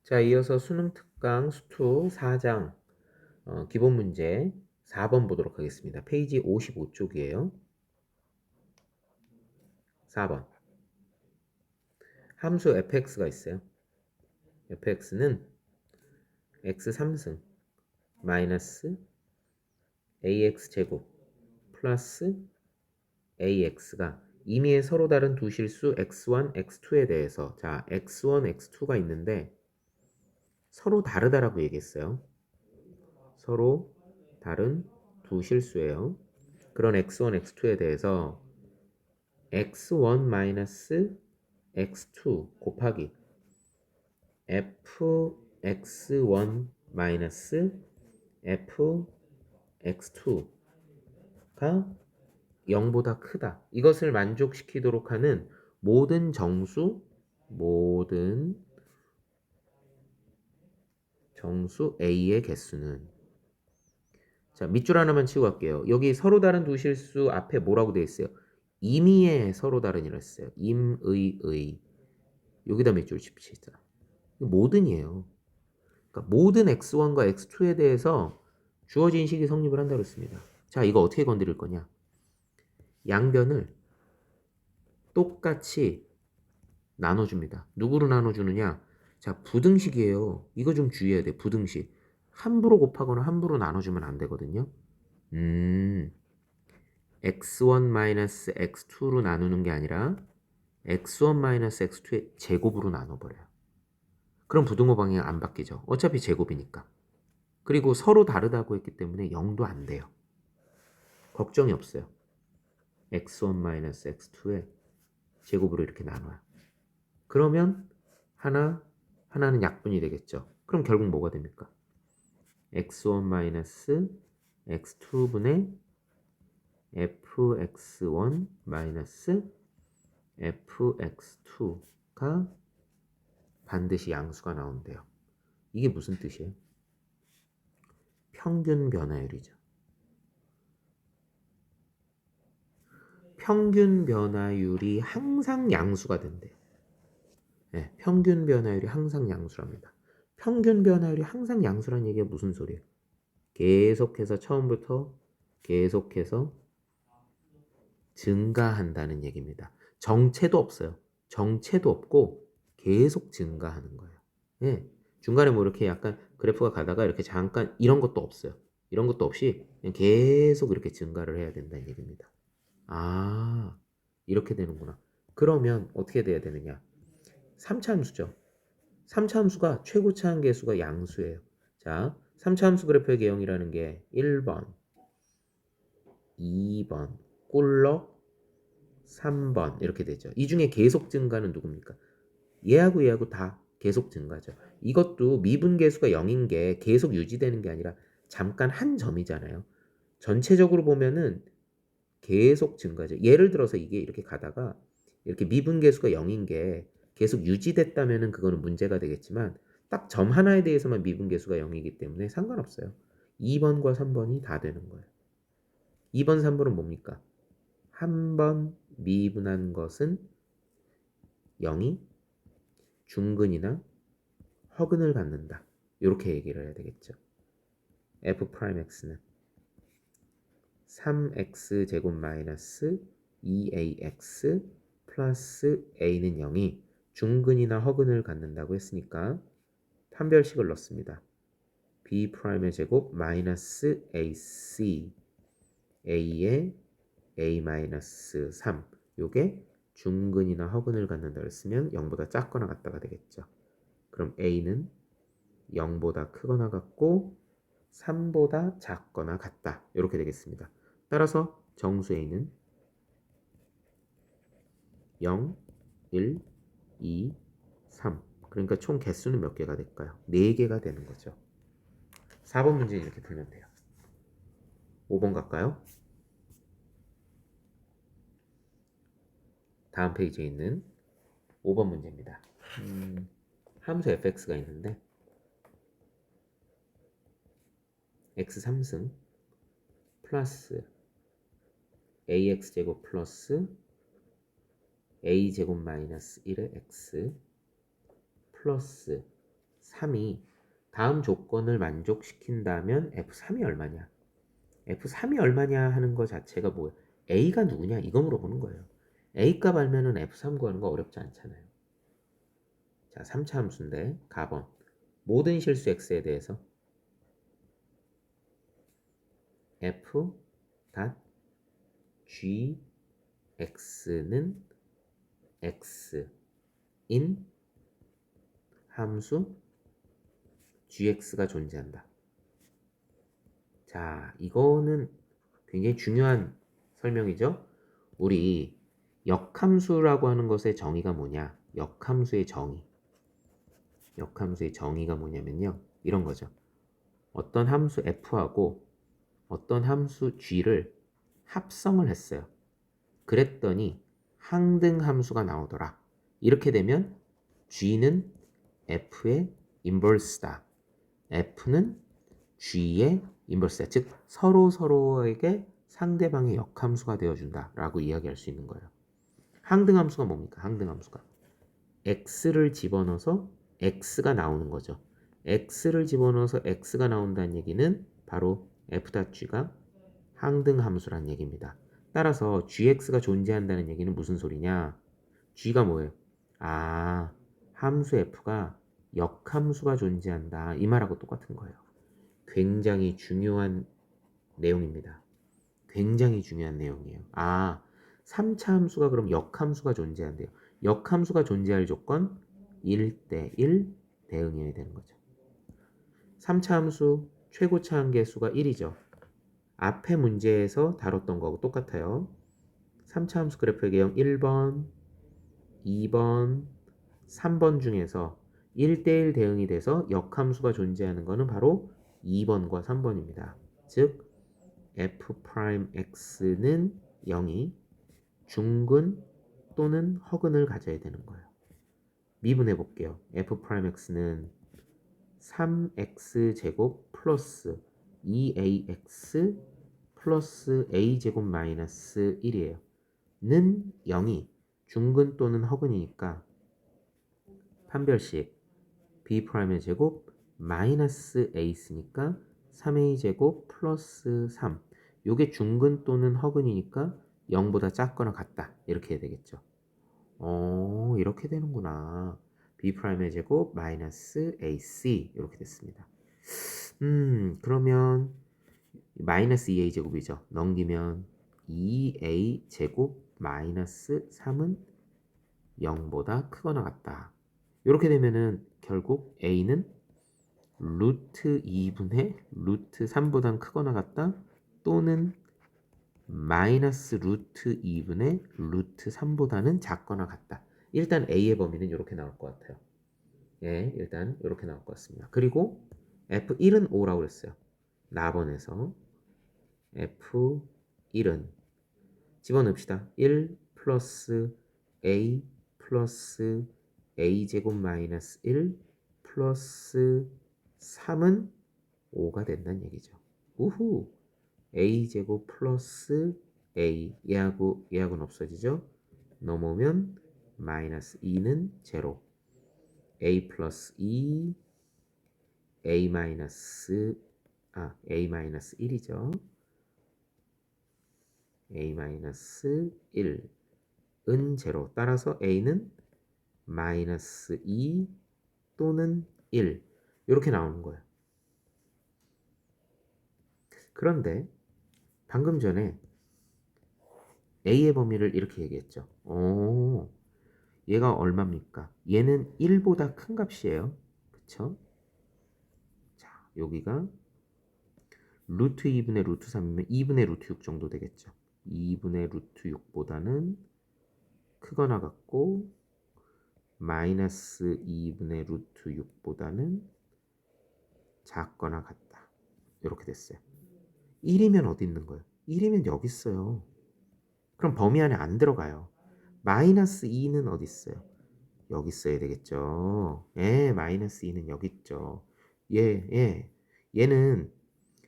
자, 이어서 수능 특강 수투 4장 기본 문제 4번 보도록 하겠습니다. 페이지 55쪽이에요. 4번. 함수 fx가 있어요. fx는 x 3승 마이너스 ax 제곱 플러스 ax가 임의의 서로 다른 두 실수 x1, x2에 대해서 자, x1, x2가 있는데 서로 다르다라고 얘기했어요. 서로 다른 두 실수예요. 그런 x1, x2에 대해서 x1 x2 곱하기 fx1 fx2가 0보다 크다. 이것을 만족시키도록 하는 모든 정수 A의 개수는 자, 밑줄 하나만 치고 갈게요. 여기 서로 다른 두 실수 앞에 뭐라고 되어 있어요? 임의의 서로 다른이라 했어요. 임의의. 여기다 밑줄 칩시다. 모든이에요. 그러니까 모든 x1과 x2에 대해서 주어진 식이 성립을 한다고 했습니다. 자, 이거 어떻게 건드릴 거냐? 양변을 똑같이 나눠줍니다. 누구로 나눠주느냐? 자, 부등식이에요. 이거 좀 주의해야 돼. 부등식. 함부로 곱하거나 함부로 나눠주면 안 되거든요. x1 x2로 나누는 게 아니라 x1 x2의 제곱으로 나눠버려요. 그럼 부등호 방향 안 바뀌죠. 어차피 제곱이니까. 그리고 서로 다르다고 했기 때문에 0도 안 돼요. 걱정이 없어요. x1 x2의 제곱으로 이렇게 나눠요. 그러면 하나는 약분이 되겠죠. 그럼 결국 뭐가 됩니까? x1 x2분의 fx1 fx2가 반드시 양수가 나온대요. 이게 무슨 뜻이에요? 평균 변화율이죠. 평균 변화율이 항상 양수가 된대요. 네, 평균 변화율이 항상 양수랍니다. 평균 변화율이 항상 양수란 얘기가 무슨 소리예요? 계속해서 처음부터 계속해서 증가한다는 얘기입니다. 정체도 없어요. 정체도 없고 계속 증가하는 거예요. 네, 중간에 뭐 이렇게 약간 그래프가 가다가 이렇게 잠깐 이런 것도 없어요. 이런 것도 없이 그냥 계속 이렇게 증가를 해야 된다는 얘기입니다. 아, 이렇게 되는구나. 그러면 어떻게 돼야 되느냐? 3차 함수죠. 3차 함수가 최고차 한계수가 양수예요. 자, 3차 함수 그래프의 개형이라는 게 1번, 2번, 꼴럭, 3번 이렇게 되죠. 이 중에 계속 증가는 누굽니까? 얘하고 다 계속 증가죠. 이것도 미분계수가 0인 게 계속 유지되는 게 아니라 잠깐 한 점이잖아요. 전체적으로 보면은 계속 증가죠. 예를 들어서 이게 이렇게 가다가 이렇게 미분계수가 0인 게 계속 유지됐다면은 그거는 문제가 되겠지만 딱 점 하나에 대해서만 미분계수가 0이기 때문에 상관없어요. 2번과 3번이 다 되는 거예요. 2번, 3번은 뭡니까? 한 번 미분한 것은 0이 중근이나 허근을 갖는다. 이렇게 얘기를 해야 되겠죠. f'x는 3x제곱 마이너스 2ax 플러스 a는 0이 중근이나 허근을 갖는다고 했으니까 판별식을 넣습니다. b'의 제곱 마이너스 ac a의 a 마이너스 3 요게 중근이나 허근을 갖는다고 했으면 0보다 작거나 같다가 되겠죠. 그럼 a는 0보다 크거나 같고 3보다 작거나 같다. 이렇게 되겠습니다. 따라서 정수 A는 0, 1, 2, 3. 그러니까 총 개수는 몇 개가 될까요? 4개가 되는 거죠. 4번 문제는 이렇게 풀면 돼요. 5번 갈까요? 다음 페이지에 있는 5번 문제입니다. 함수 fx가 있는데 x 3승 플러스 ax제곱 플러스 a제곱 마이너스 1의 x 플러스 F3이 다음 조건을 만족시킨다면 F3이 얼마냐? F3이 얼마냐 하는 거 자체가 뭐야? A가 누구냐? 이거 물어보는 거예요. A 값 알면은 F3 구하는 거 어렵지 않잖아요. 자, 3차 함수인데 가번. 모든 실수 x에 대해서 f 닷 g x는 x인 함수 gx가 존재한다. 자, 이거는 굉장히 중요한 설명이죠. 우리 역함수라고 하는 것의 정의가 뭐냐? 역함수의 정의가 뭐냐면요. 이런 거죠. 어떤 함수 f하고 어떤 함수 g를 합성을 했어요. 그랬더니 항등 함수가 나오더라. 이렇게 되면 g는 f의 인버스다. f는 g의 인버스다. 즉 서로에게 상대방의 역함수가 되어준다 라고 이야기할 수 있는 거예요. 항등함수가 뭡니까? 항등함수가 x를 집어넣어서 x가 나오는 거죠. x를 집어넣어서 x가 나온다는 얘기는 바로 f.g가 항등함수란 얘기입니다. 따라서 gx가 존재한다는 얘기는 무슨 소리냐? g가 뭐예요? 아, 함수 f가 역함수가 존재한다. 이 말하고 똑같은 거예요. 굉장히 중요한 내용입니다. 굉장히 중요한 내용이에요. 아, 3차 함수가 그럼 역함수가 존재한대요. 역함수가 존재할 조건 1대1 대응해야 되는 거죠. 3차 함수 최고차 한계수가 1이죠. 앞에 문제에서 다뤘던 거하고 똑같아요. 3차 함수 그래프의 개형 1번, 2번, 3번 중에서 1대1 대응이 돼서 역함수가 존재하는 것은 바로 2번과 3번입니다. 즉 f'x는 0이 중근 또는 허근을 가져야 되는 거예요. 미분해 볼게요. f'x는 3x제곱 플러스 2ax 플러스 a제곱 마이너스 1이에요. 는 0이 중근 또는 허근이니까 판별식 b'의 제곱 마이너스 a 있으니까 3a제곱 플러스 3 요게 중근 또는 허근이니까 0보다 작거나 같다 이렇게 해야 되겠죠. 이렇게 되는구나. b'의 제곱 마이너스 ac 이렇게 됐습니다. 그러면 마이너스 2a 제곱이죠. 넘기면 2a 제곱 마이너스 3은 0보다 크거나 같다. 이렇게 되면은 결국 a는 루트 2분의 루트 3보다 크거나 같다 또는 마이너스 루트 2분의 루트 3보다는 작거나 같다. 일단 a의 범위는 이렇게 나올 것 같아요. 예, 일단 이렇게 나올 것 같습니다. 그리고 f1은 5라고 그랬어요. 나번에서 f1은 집어넣읍시다. 1 플러스 a 플러스 a제곱 마이너스 1 플러스 3은 5가 된다는 얘기죠. 우후 a제곱 플러스 a 얘하고는 없어지죠. 넘어오면 마이너스 2는 제로 a 플러스 2 a 마이너스 a 마이너스 1이죠. a 마이너스 1은 제로 따라서 a는 마이너스 2 또는 1 이렇게 나오는 거예요. 그런데 방금 전에 a의 범위를 이렇게 얘기했죠. 얘가 얼마입니까? 얘는 1보다 큰 값이에요. 그쵸? 자, 여기가 루트 2분의 루트 3이면 2분의 루트 6 정도 되겠죠. 2분의 루트 6보다는 크거나 같고 마이너스 2분의 루트 6보다는 작거나 같다. 이렇게 됐어요. 1이면 어디 있는 거예요? 1이면 여기 있어요. 그럼 범위 안에 안 들어가요. 마이너스 2는 어디 있어요? 여기 있어야 되겠죠. 예, 마이너스 2는 여기 있죠. 얘는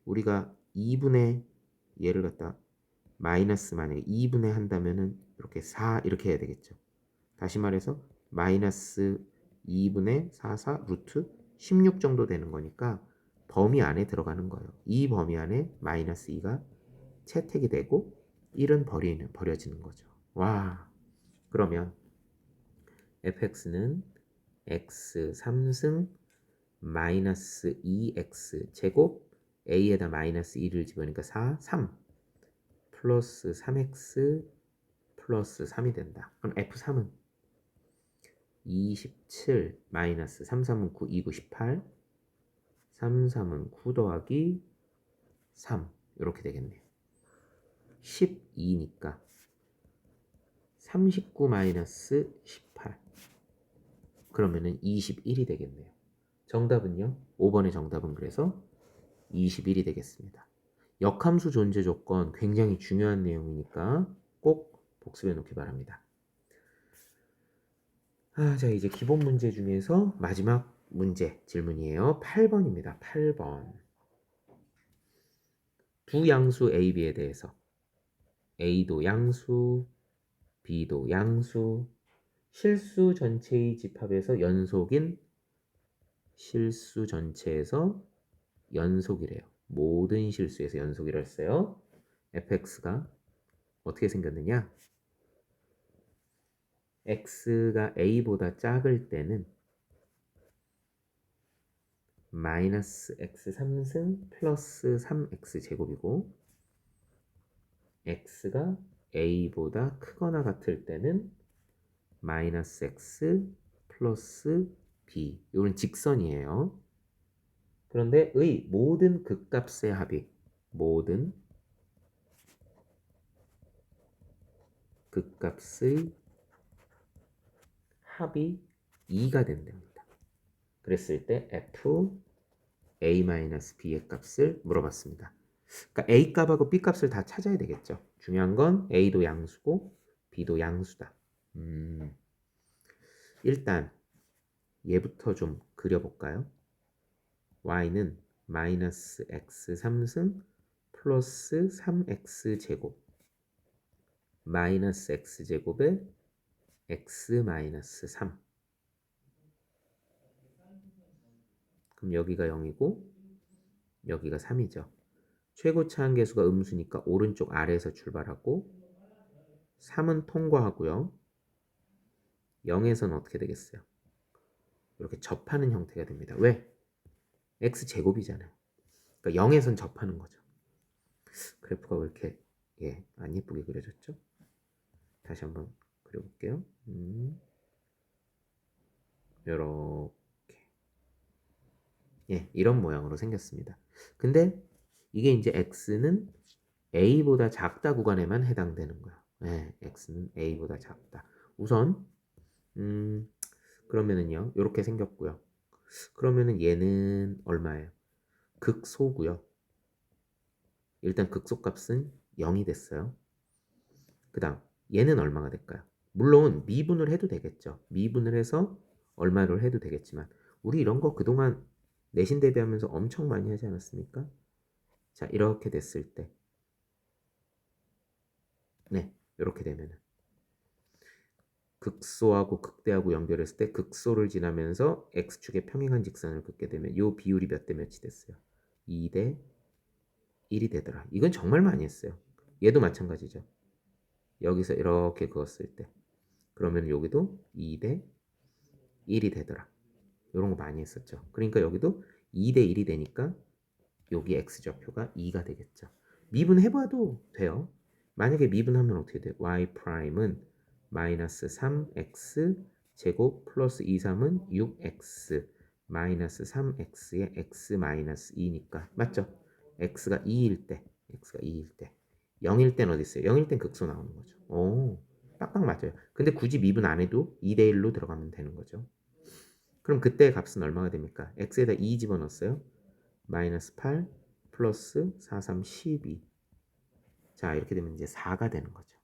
우리가 2분의 얘를 갖다 마이너스 만약에 2분의 한다면은 이렇게 4 이렇게 해야 되겠죠. 다시 말해서 마이너스 2분의 4 루트 16 정도 되는 거니까 범위 안에 들어가는 거예요. 이 범위 안에 마이너스 2가 채택이 되고 1은 버려지는 거죠. 와, 그러면 fx는 x 3승 마이너스 2x 제곱 a에다 마이너스 2를 집으니까 4, 3 플러스 3x 플러스 3이 된다. 그럼 f3은 27 마이너스 3, 3은 9, 2, 9, 18 3, 3은 9 더하기 3 이렇게 되겠네요. 12니까 39 마이너스 18 그러면은 21이 되겠네요. 정답은요. 5번의 정답은 그래서 21이 되겠습니다. 역함수 존재 조건 굉장히 중요한 내용이니까 꼭 복습해 놓기 바랍니다. 자, 이제 기본 문제 중에서 마지막 문제 질문이에요. 8번입니다. 8번. 두 양수 A, B에 대해서 A도 양수, B도 양수, 실수 전체의 집합에서 연속인 실수 전체에서 연속이래요. 모든 실수에서 연속이라 했어요. fx가 어떻게 생겼느냐? x가 a보다 작을 때는 마이너스 x 3승 플러스 3x 제곱이고 x가 a보다 크거나 같을 때는 마이너스 x 플러스 b 이건 직선이에요. 그런데 의 모든 극값의 합이 모든 극값의 합이 2가 된답니다. 그랬을 때 f a-b의 값을 물어봤습니다. 그러니까 a 값하고 b 값을 다 찾아야 되겠죠. 중요한 건 a도 양수고 b도 양수다. 일단 얘부터 좀 그려볼까요? y는 마이너스 x 3승 플러스 3x 제곱 마이너스 x 제곱에 x 마이너스 3 그럼 여기가 0이고 여기가 3이죠. 최고차 한계수가 음수니까 오른쪽 아래에서 출발하고 3은 통과하고요. 0에서는 어떻게 되겠어요? 이렇게 접하는 형태가 됩니다. 왜? x제곱이잖아요. 그러니까 0에선 접하는 거죠. 그래프가 왜 이렇게 안 예쁘게 그려졌죠? 다시 한번 그려볼게요. 이렇게 이런 모양으로 생겼습니다. 근데 이게 이제 x는 a보다 작다 구간에만 해당되는 거예요. x는 a보다 작다. 우선 그러면은요 이렇게 생겼고요. 그러면은 얘는 얼마예요? 극소고요. 일단 극소값은 0이 됐어요. 그 다음 얘는 얼마가 될까요? 물론 미분을 해도 되겠죠. 미분을 해서 얼마를 해도 되겠지만 우리 이런 거 그동안 내신 대비하면서 엄청 많이 하지 않았습니까? 자, 이렇게 됐을 때 이렇게 되면은 극소하고 극대하고 연결했을 때 극소를 지나면서 x축의 평행한 직선을 긋게 되면 이 비율이 몇 대 몇이 됐어요? 2대 1이 되더라. 이건 정말 많이 했어요. 얘도 마찬가지죠. 여기서 이렇게 그었을 때 그러면 여기도 2대 1이 되더라. 이런 거 많이 했었죠. 그러니까 여기도 2대 1이 되니까 여기 x좌표가 2가 되겠죠. 미분해봐도 돼요. 만약에 미분하면 어떻게 돼요? y 프라임은 마이너스 3x 제곱 플러스 2, 3은 6x 마이너스 3x에 x 마이너스 2니까 맞죠? x가 2일 때 0일 땐 어디 있어요? 0일 땐 극소 나오는 거죠. 오, 딱딱 맞아요. 근데 굳이 미분 안 해도 2대 1로 들어가면 되는 거죠. 그럼 그때 값은 얼마가 됩니까? x에다 2 집어넣었어요. 마이너스 8 플러스 4, 3, 12. 자, 이렇게 되면 이제 4가 되는 거죠.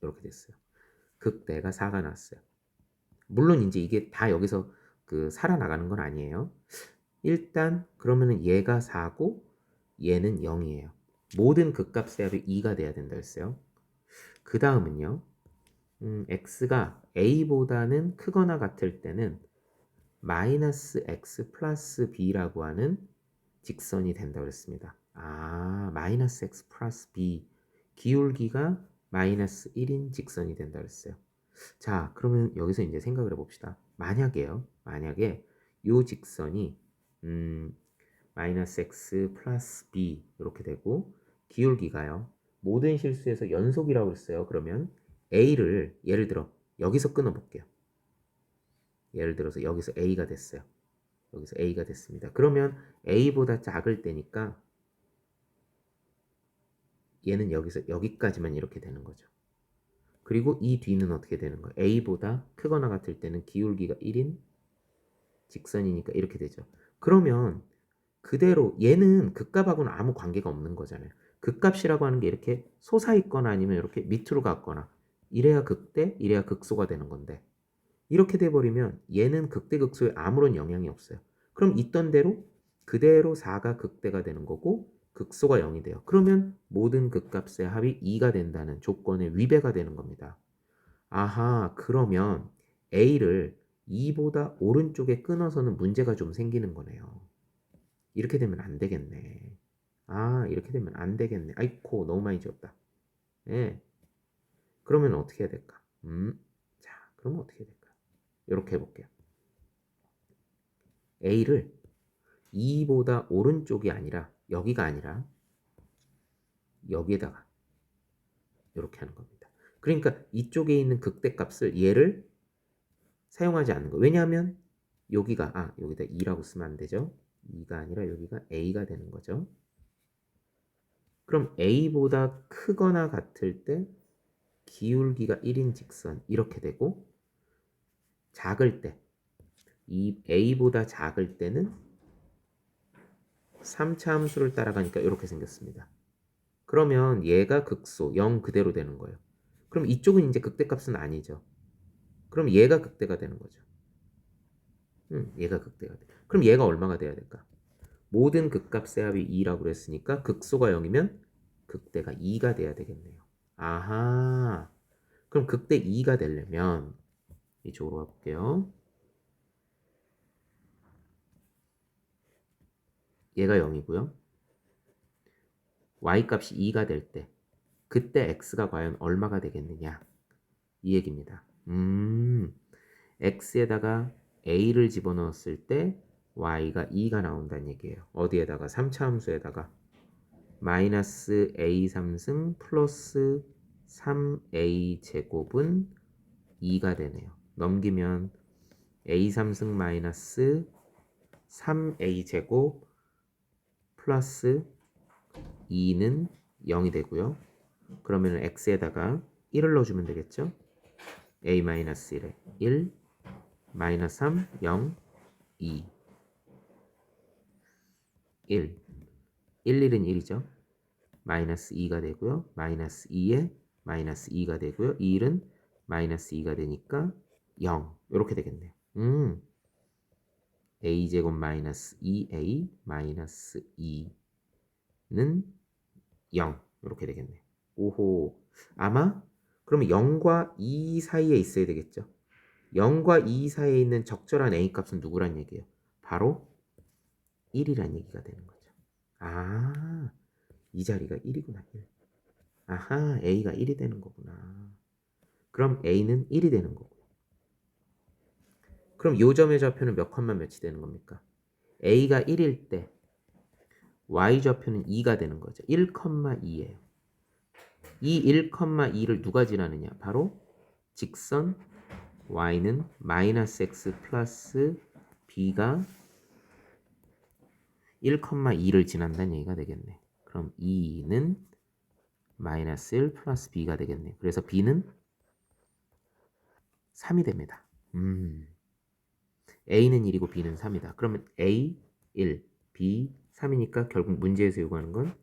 이렇게 됐어요. 극대가 4가 났어요. 물론 이제 이게 다 여기서 그 살아나가는 건 아니에요. 일단 그러면은 얘가 4고 얘는 0이에요. 모든 극값의 합이 2가 돼야 된다 했어요. 그 다음은요. x가 a보다는 크거나 같을 때는 마이너스 x 플러스 b라고 하는 직선이 된다고 그랬습니다. 마이너스 x 플러스 b 기울기가 마이너스 1인 직선이 된다고 그랬어요. 자, 그러면 여기서 이제 생각을 해봅시다. 만약에 이 직선이 마이너스 x 플러스 b 이렇게 되고 기울기가요. 모든 실수에서 연속이라고 했어요. 그러면 a를 예를 들어 여기서 끊어볼게요. 예를 들어서 여기서 a가 됐어요. 여기서 a가 됐습니다. 그러면 a보다 작을 때니까 얘는 여기서 여기까지만 이렇게 되는 거죠. 그리고 이 뒤는 어떻게 되는 거예요? a보다 크거나 같을 때는 기울기가 1인 직선이니까 이렇게 되죠. 그러면 그대로 얘는 극값하고는 아무 관계가 없는 거잖아요. 극값이라고 하는 게 이렇게 솟아있거나 아니면 이렇게 밑으로 갔거나 이래야 극대, 이래야 극소가 되는 건데 이렇게 돼버리면 얘는 극대, 극소에 아무런 영향이 없어요. 그럼 있던 대로 그대로 4가 극대가 되는 거고 극소가 0이 돼요. 그러면 모든 극값의 합이 2가 된다는 조건에 위배가 되는 겁니다. 아하, 그러면 A를 2보다 오른쪽에 끊어서는 문제가 좀 생기는 거네요. 이렇게 되면 안 되겠네. 이렇게 되면 안 되겠네. 아이코, 너무 많이 지웠다. 예. 그러면 어떻게 해야 될까? 자, 그러면 어떻게 해야 될까? 이렇게 해볼게요. A를 2보다 오른쪽이 아니라, 여기가 아니라, 여기에다가, 이렇게 하는 겁니다. 그러니까 이쪽에 있는 극대값을 얘를 사용하지 않는 거예요. 왜냐하면 여기가, 여기다 2라고 쓰면 안 되죠. 2가 아니라 여기가 A가 되는 거죠. 그럼 A보다 크거나 같을 때 기울기가 1인 직선 이렇게 되고 작을 때 이 A보다 작을 때는 3차 함수를 따라가니까 이렇게 생겼습니다. 그러면 얘가 극소 0 그대로 되는 거예요. 그럼 이쪽은 이제 극대값은 아니죠. 그럼 얘가 극대가 되는 거죠. 얘가 극대가 돼. 그럼 얘가 얼마가 돼야 될까? 모든 극값의 합이 2라고 그랬으니까 극소가 0이면 극대가 2가 돼야 되겠네요. 아하. 그럼 극대 2가 되려면 이쪽으로 가볼게요. 얘가 0이고요. y값이 2가 될 때 그때 x가 과연 얼마가 되겠느냐 이 얘기입니다. x에다가 a를 집어넣었을 때 y가 2가 나온다는 얘기예요. 어디에다가 3차 함수에다가 마이너스 a 3승 플러스 3a 제곱은 2가 되네요. 넘기면 a 3승 마이너스 3a 제곱 플러스 2는 0이 되고요. 그러면 x에다가 1을 넣어주면 되겠죠. a-1에 1, 마이너스 3, 0, 2, 1, 1은 1이죠. 마이너스 2가 되고요. 마이너스 2에 마이너스 2가 되고요. 1은 마이너스 2가 되니까 0 이렇게 되겠네요. a제곱 마이너스 2a 마이너스 2는 0 이렇게 되겠네요. 오호, 아마 그러면 0과 2 사이에 있어야 되겠죠. 0과 2 사이에 있는 적절한 a값은 누구란 얘기예요? 바로 1이란 얘기가 되는 거죠. 이 자리가 1이구나. 1. 아하, a가 1이 되는 거구나. 그럼 a는 1이 되는 거고요. 그럼 요 점의 좌표는 몇 컴마 몇이 되는 겁니까? a가 1일 때 y좌표는 2가 되는 거죠. 1,2예요. 이 1,2를 누가 지나느냐? 바로 직선 y는 마이너스 x 플러스 b가 1,2를 지난다는 얘기가 되겠네. 그럼 2는 마이너스 1 플러스 b가 되겠네. 그래서 b는 3이 됩니다. a는 1이고 b는 3이다. 그러면 a 1, b 3이니까 결국 문제에서 요구하는 건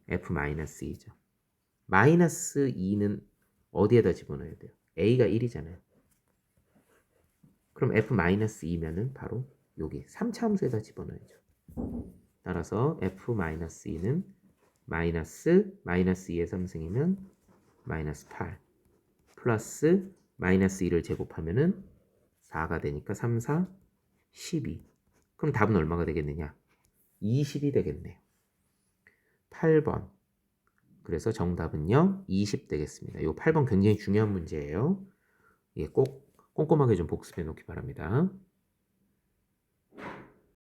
f-2죠. 마이너스 2는 어디에다 집어넣어야 돼요? a가 1이잖아요. 그럼 f-2면은 바로 여기 3차 함수에다 집어넣어야죠. 따라서 f-2는 마이너스 2의 3승이면 마이너스 8 플러스 마이너스 2를 제곱하면은 4가 되니까 3, 4, 12. 그럼 답은 얼마가 되겠느냐? 20이 되겠네요. 8번. 그래서 정답은요, 20 되겠습니다. 이 8번 굉장히 중요한 문제예요. 예, 꼭 꼼꼼하게 좀 복습해 놓기 바랍니다.